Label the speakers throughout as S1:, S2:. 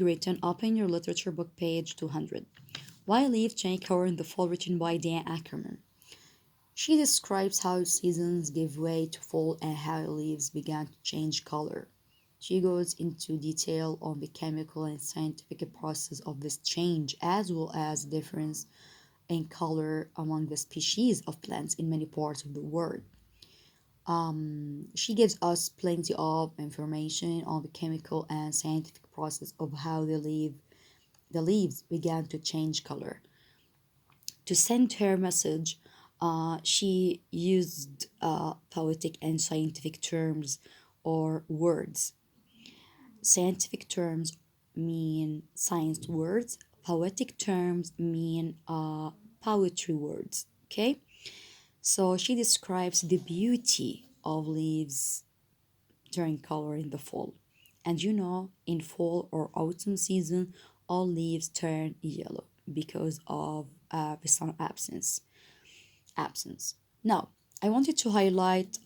S1: Written, open your literature book, page 200. Why leaves change color in the fall, written by Dan Ackerman. She describes how seasons give way to fall and how leaves began to change color. She goes into detail on the chemical and scientific process of this change, as well as difference in color among the species of plants in many parts of the world. She gives us plenty of information on the chemical and scientific process of how the leaves began to change color. To send her message, she used poetic and scientific terms or words. Scientific terms mean science words, poetic terms mean poetry words. Okay, so she describes the beauty of leaves turning color in the fall. And in fall or autumn season, all leaves turn yellow because of the sun absence. Now, I wanted to highlight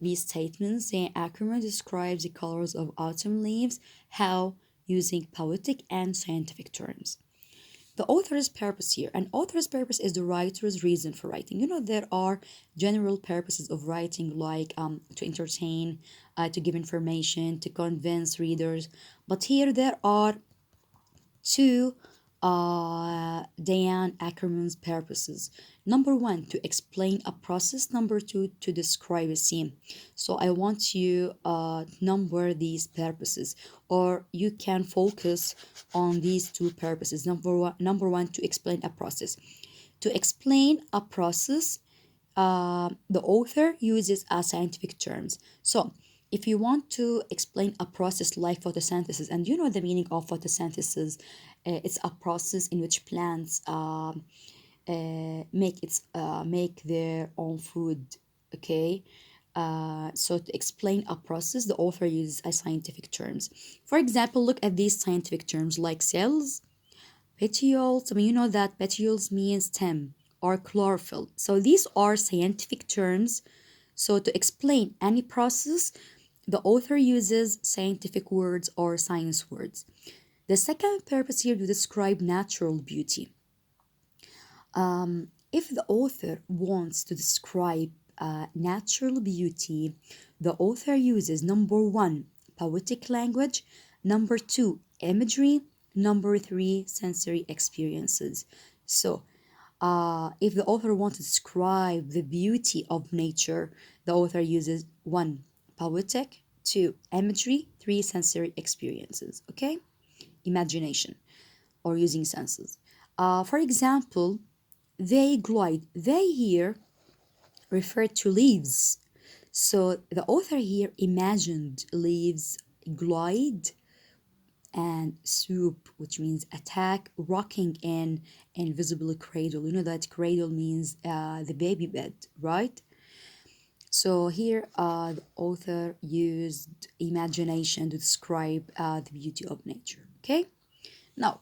S1: these statements. Saint Ackerman describes the colors of autumn leaves, how using poetic and scientific terms. The author's purpose here. An author's purpose is the writer's reason for writing. There are general purposes of writing, like to entertain, to give information, to convince readers. But here there are two Diane Ackerman's purposes. Number one, to explain a process. Number two, to describe a scene. So I want you number these purposes, or you can focus on these two purposes. Number one, to explain a process. To explain a process, the author uses scientific terms. So if you want to explain a process like photosynthesis, and you know the meaning of photosynthesis, it's a process in which plants make their own food. Okay, so to explain a process, the author uses scientific terms. For example, look at these scientific terms like cells, petioles. I mean, you know that petioles means stem or chlorophyll. So these are scientific terms. So to explain any process, the author uses scientific words or science words. The second purpose here to describe natural beauty. If the author wants to describe natural beauty, the author uses number one, poetic language, number two, imagery, number three, sensory experiences. So, if the author wants to describe the beauty of nature, the author uses one, poetic, two, imagery, three, sensory experiences. Okay, imagination or using senses. For example, they glide. They here refer to leaves. So the author here imagined leaves glide and swoop, which means attack, rocking in invisible cradle. You know that cradle means the baby bed, right? So here the author used imagination to describe the beauty of nature. Okay, now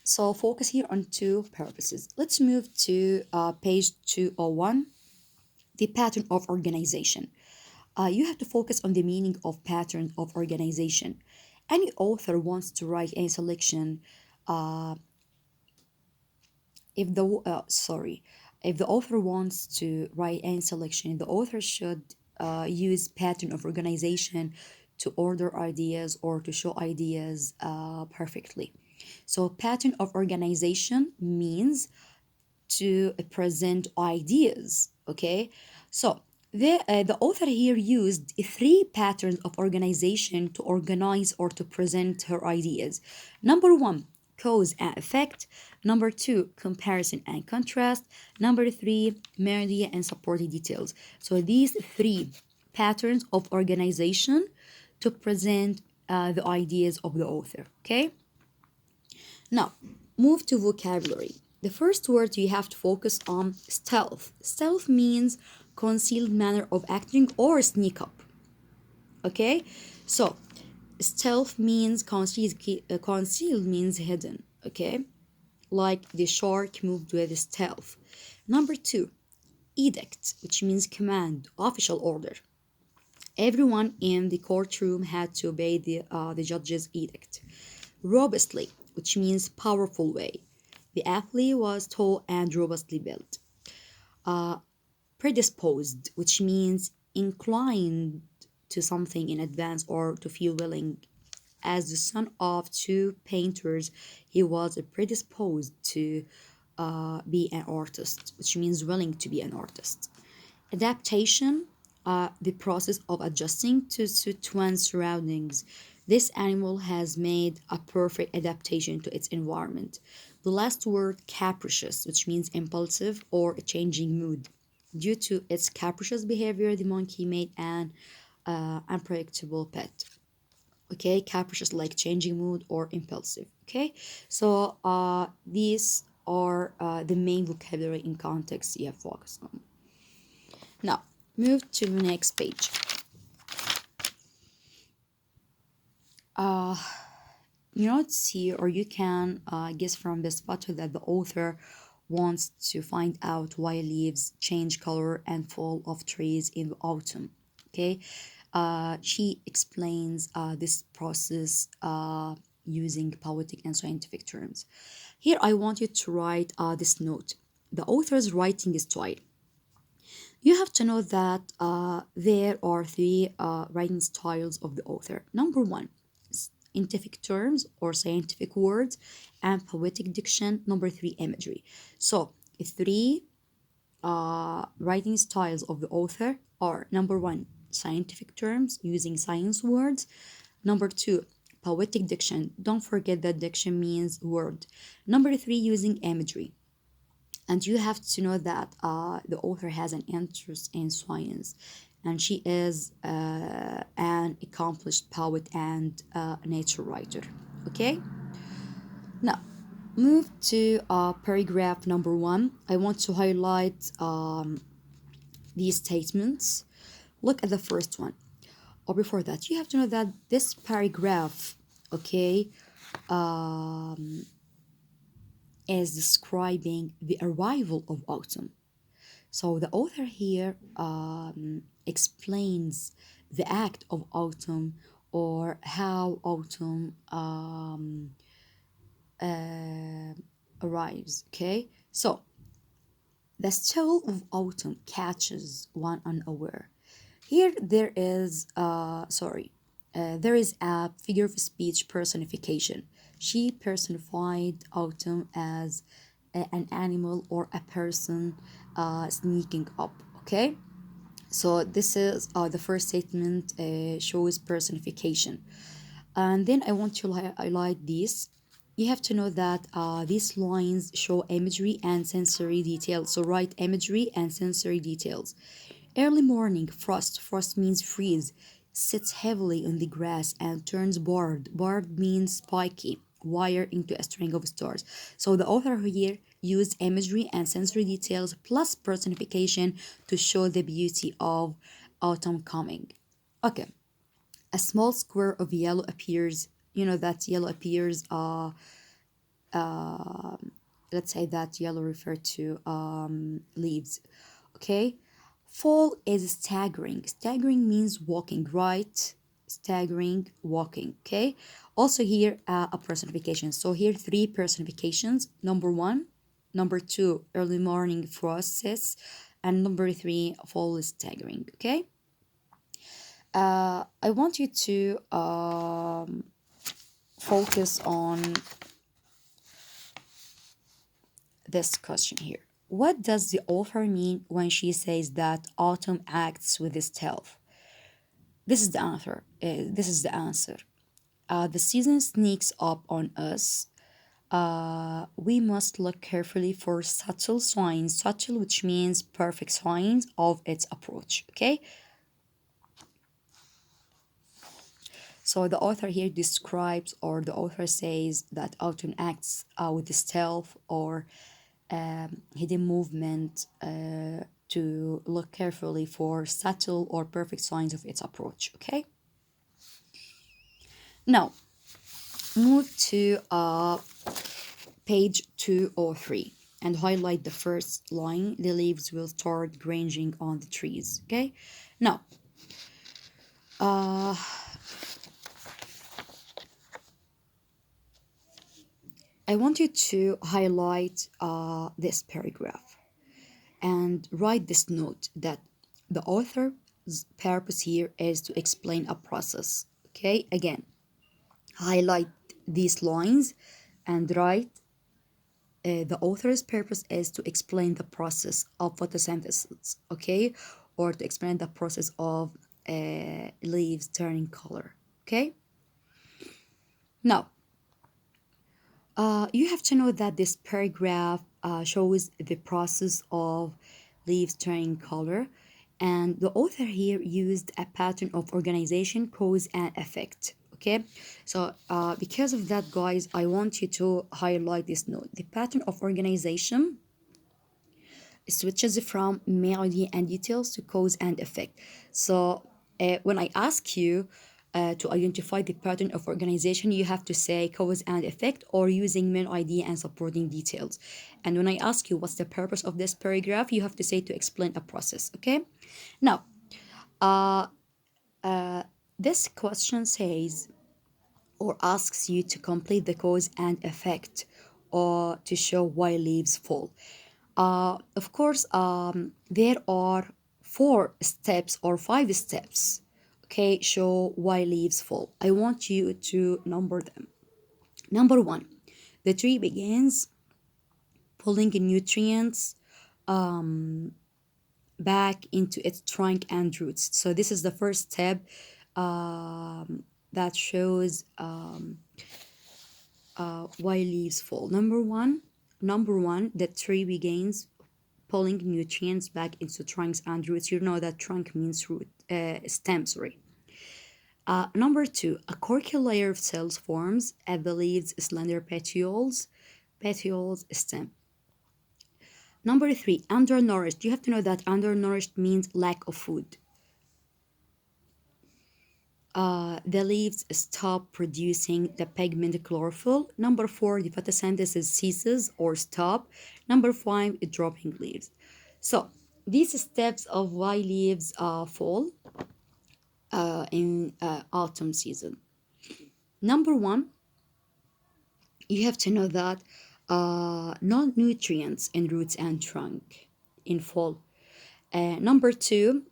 S1: so focus here on two purposes. Let's move to page 201, the pattern of organization. You have to focus on the meaning of pattern of organization. Any author wants to write a selection. Uh, if the sorry, if the author wants to write a selection, the author should use pattern of organization to order ideas or to show ideas perfectly. So pattern of organization means to present ideas. Okay, so the author here used three patterns of organization to organize or to present her ideas. Number one, cause and effect. Number two, comparison and contrast. Number three, media and supporting details. So these three patterns of organization to present the ideas of the author. Okay, now, move to vocabulary. The first word you have to focus on, stealth. Stealth means concealed manner of acting or sneak up. Okay? So, stealth means concealed means hidden. Okay? Like the shark moved with stealth. Number two, edict, which means command, official order. Everyone in the courtroom had to obey the judge's edict. Robustly, which means powerful way. The athlete was tall and robustly built. Predisposed, which means inclined to something in advance or to feel willing. As the son of two painters, he was predisposed to be an artist, which means willing to be an artist. Adaptation, the process of adjusting to one's surroundings. This animal has made a perfect adaptation to its environment. The last word, capricious, which means impulsive or a changing mood. Due to its capricious behavior, the monkey made an unpredictable pet. Okay, capricious like changing mood or impulsive. Okay, so these are the main vocabulary in context you have focused on. Now, move to the next page. You know, see, or you can guess from this photo that the author wants to find out why leaves change color and fall of trees in the autumn. Okay, she explains this process using poetic and scientific terms. Here, I want you to write this note. The author's writing style. You have to know that there are three writing styles of the author. Number one, scientific terms or scientific words and poetic diction. Number three, imagery. So, three writing styles of the author are number one, scientific terms using science words. Number two, poetic diction. Don't forget that diction means word. Number three, using imagery. And you have to know that the author has an interest in science, and she is an accomplished poet and nature writer. Okay, now move to paragraph number one. I want to highlight these statements. Look at the first one. Or before that, you have to know that this paragraph, okay, is describing the arrival of autumn. So the author here explains the act of autumn or how autumn arrives. Okay, so the still of autumn catches one unaware. Here there is a figure of speech personification. She personified autumn as an animal or a person sneaking up. Okay, so this is the first statement shows personification, and then I want to highlight this. You have to know that these lines show imagery and sensory details. So write imagery and sensory details. Early morning frost. Frost means freeze. Sits heavily on the grass and turns barred. Barred means spiky wire into a string of stars. So the author here used imagery and sensory details plus personification to show the beauty of autumn coming. Okay, a small square of yellow appears. You know that yellow appears. Let's say that yellow refer to leaves. Okay, fall is staggering. Staggering means walking, right? Staggering, walking. Okay. Also here a personification. So here three personifications. Number one, number two, early morning frosts, and number three, fall is staggering. Okay. I want you to focus on this question here. What does the author mean when she says that autumn acts with stealth? This is the answer. The season sneaks up on us. We must look carefully for subtle signs, subtle which means perfect signs of its approach. Okay. So the author here describes, or the author says that autumn acts with stealth or hidden movement to look carefully for subtle or perfect signs of its approach. Okay. Now, move to page 203 and highlight the first line. The leaves will start granging on the trees. Okay. Now, Uh, I want you to highlight this paragraph and write this note that the author's purpose here is to explain a process. Okay, again, highlight these lines and write the author's purpose is to explain the process of photosynthesis, okay, or to explain the process of leaves turning color, okay. Now, you have to know that this paragraph shows the process of leaves turning color, and the author here used a pattern of organization, cause, and effect. Okay, so because of that, guys, I want you to highlight this note. The pattern of organization switches from melody and details to cause and effect. So when I ask you to identify the pattern of organization, you have to say cause and effect or using main idea and supporting details. And when I ask you what's the purpose of this paragraph, you have to say to explain a process. Okay. Now, this question says or asks you to complete the cause and effect or to show why leaves fall. Of course, there are 4 steps or 5 steps. Okay, show why leaves fall. I want you to number them. Number 1, the tree begins pulling nutrients back into its trunk and roots. So this is the first step that shows why leaves fall. Number one, the tree begins pulling nutrients back into trunks and roots. You know that trunk means root, stem, sorry. Number 2, a corky layer of cells forms at the leaves' slender petioles stem. Number 3, undernourished. You have to know that undernourished means lack of food. The leaves stop producing the pigment chlorophyll. Number 4, the photosynthesis ceases or stop. Number 5, dropping leaves. So these steps of why leaves fall in autumn season. Number 1, you have to know that no nutrients in roots and trunk in fall. Number 2,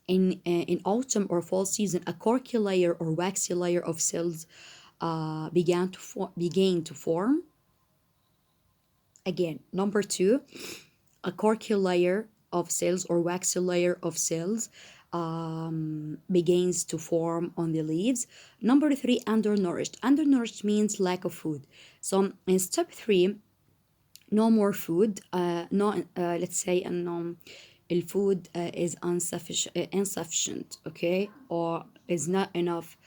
S1: in autumn or fall season, a corky layer or waxy layer of cells began to form. Again, number 2, a corky layer of cells or waxy layer of cells begins to form on the leaves. Number 3, undernourished. Undernourished means lack of food. So in step 3, no more food. No, let's say the food is insufficient, okay, or is not enough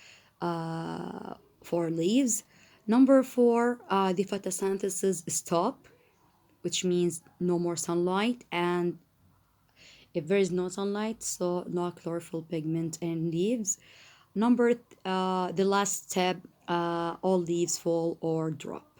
S1: for leaves. Number 4, the photosynthesis stop, which means no more sunlight, and if there is no sunlight, so no chlorophyll pigment in leaves. The last step, all leaves fall or drop.